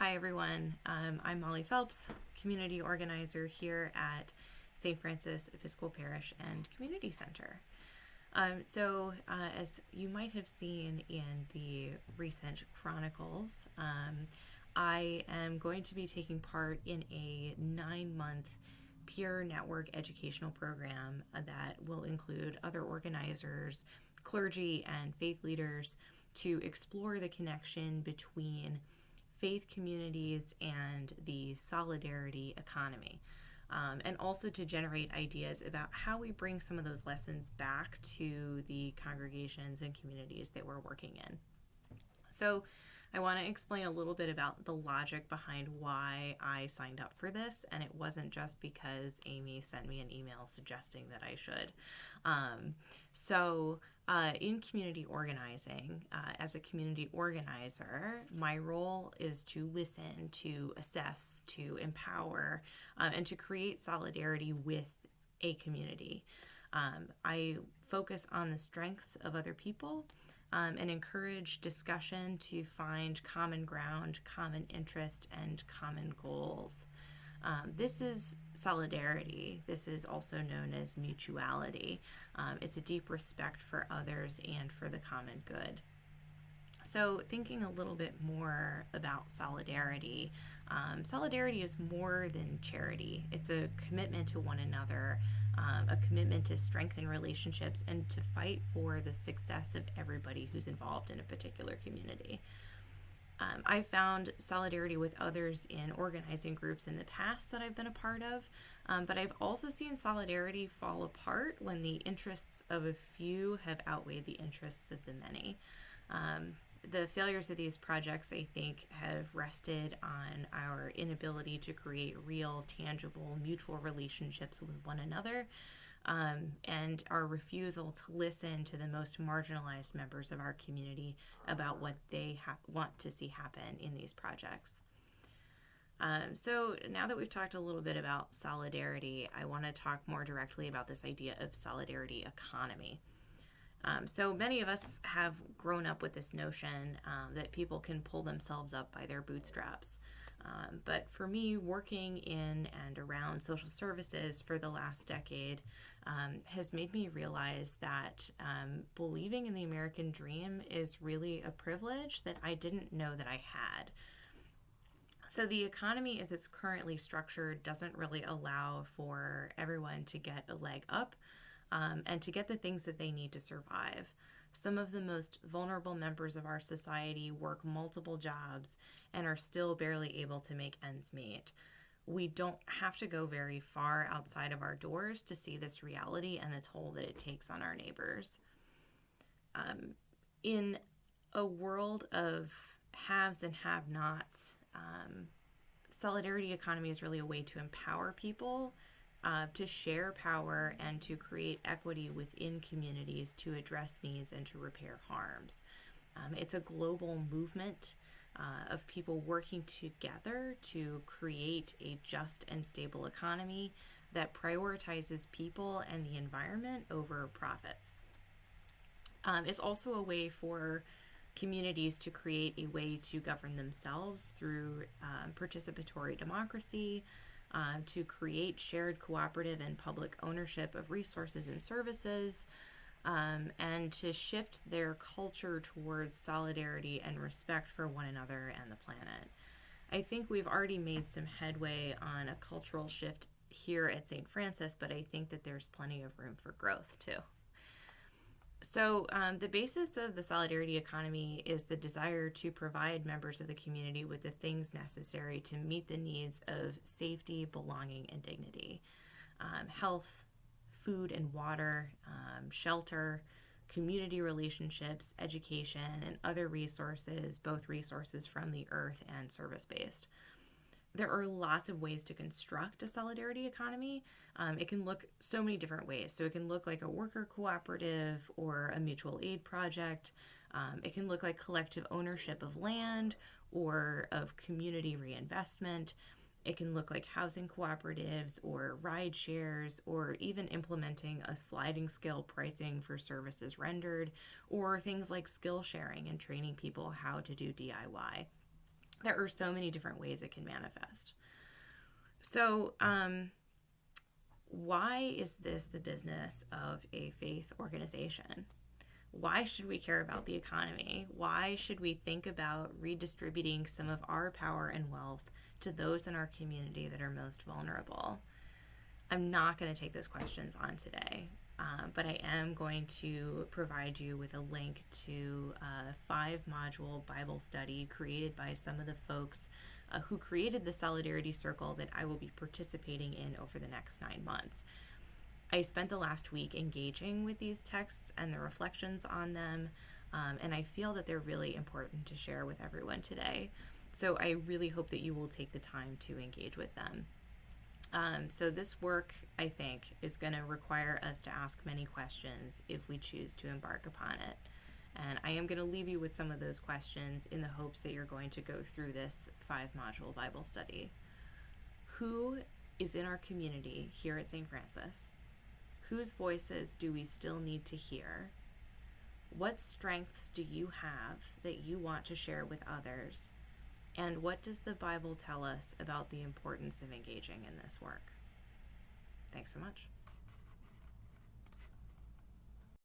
Hi everyone, I'm Molly Phelps, community organizer here at St. Francis Episcopal Parish and Community Center. As you might have seen in the recent chronicles, I am going to be taking part in a 9-month peer network educational program that will include other organizers, clergy, and faith leaders to explore the connection between faith communities and the solidarity economy. And also to generate ideas about how we bring some of those lessons back to the congregations and communities that we're working in. So I want to explain a little bit about the logic behind why I signed up for this, and it wasn't just because Amy sent me an email suggesting that I should. In community organizing, as a community organizer, my role is to listen, to assess, to empower, and to create solidarity with a community. I focus on the strengths of other people and encourage discussion to find common ground, common interest, and common goals. This is solidarity. This is also known as mutuality. It's a deep respect for others and for the common good. So thinking a little bit more about solidarity, solidarity is more than charity. It's a commitment to one another, a commitment to strengthen relationships and to fight for the success of everybody who's involved in a particular community. I've found solidarity with others in organizing groups in the past that I've been a part of, but I've also seen solidarity fall apart when the interests of a few have outweighed the interests of the many. The failures of these projects, I think, have rested on our inability to create real, tangible, mutual relationships with one another, and our refusal to listen to the most marginalized members of our community about what they want to see happen in these projects. So now that we've talked a little bit about solidarity, I want to talk more directly about this idea of solidarity economy. So many of us have grown up with this notion that people can pull themselves up by their bootstraps. But for me, working in and around social services for the last decade has made me realize that believing in the American dream is really a privilege that I didn't know that I had. So the economy as it's currently structured doesn't really allow for everyone to get a leg up and to get the things that they need to survive. Some of the most vulnerable members of our society work multiple jobs and are still barely able to make ends meet. We don't have to go very far outside of our doors to see this reality and the toll that it takes on our neighbors. In a world of haves and have-nots, solidarity economy is really a way to empower people, to share power, and to create equity within communities to address needs and to repair harms. It's a global movement of people working together to create a just and stable economy that prioritizes people and the environment over profits. It's also a way for communities to create a way to govern themselves through participatory democracy, to create shared cooperative and public ownership of resources and services, and to shift their culture towards solidarity and respect for one another and the planet. I think we've already made some headway on a cultural shift here at St. Francis, but I think that there's plenty of room for growth too. So the basis of the solidarity economy is the desire to provide members of the community with the things necessary to meet the needs of safety, belonging, and dignity. Health, food and water, shelter, community relationships, education, and other resources, both resources from the earth and service-based. There are lots of ways to construct a solidarity economy. It can look so many different ways. So it can look like a worker cooperative or a mutual aid project. It can look like collective ownership of land or of community reinvestment. It can look like housing cooperatives or ride shares, or even implementing a sliding scale pricing for services rendered, or things like skill sharing and training people how to do DIY. There are so many different ways it can manifest. So, why is this the business of a faith organization? Why should we care about the economy? Why should we think about redistributing some of our power and wealth to those in our community that are most vulnerable? I'm not going to take those questions on today, but I am going to provide you with a link to a 5-module Bible study created by some of the folks who created the Solidarity Circle that I will be participating in over the next 9 months. I spent the last week engaging with these texts and the reflections on them, and I feel that they're really important to share with everyone today. So I really hope that you will take the time to engage with them. So this work, I think, is going to require us to ask many questions if we choose to embark upon it. And I am going to leave you with some of those questions in the hopes that you're going to go through this 5-module Bible study. Who is in our community here at St. Francis? Whose voices do we still need to hear? What strengths do you have that you want to share with others? And what does the Bible tell us about the importance of engaging in this work? Thanks so much.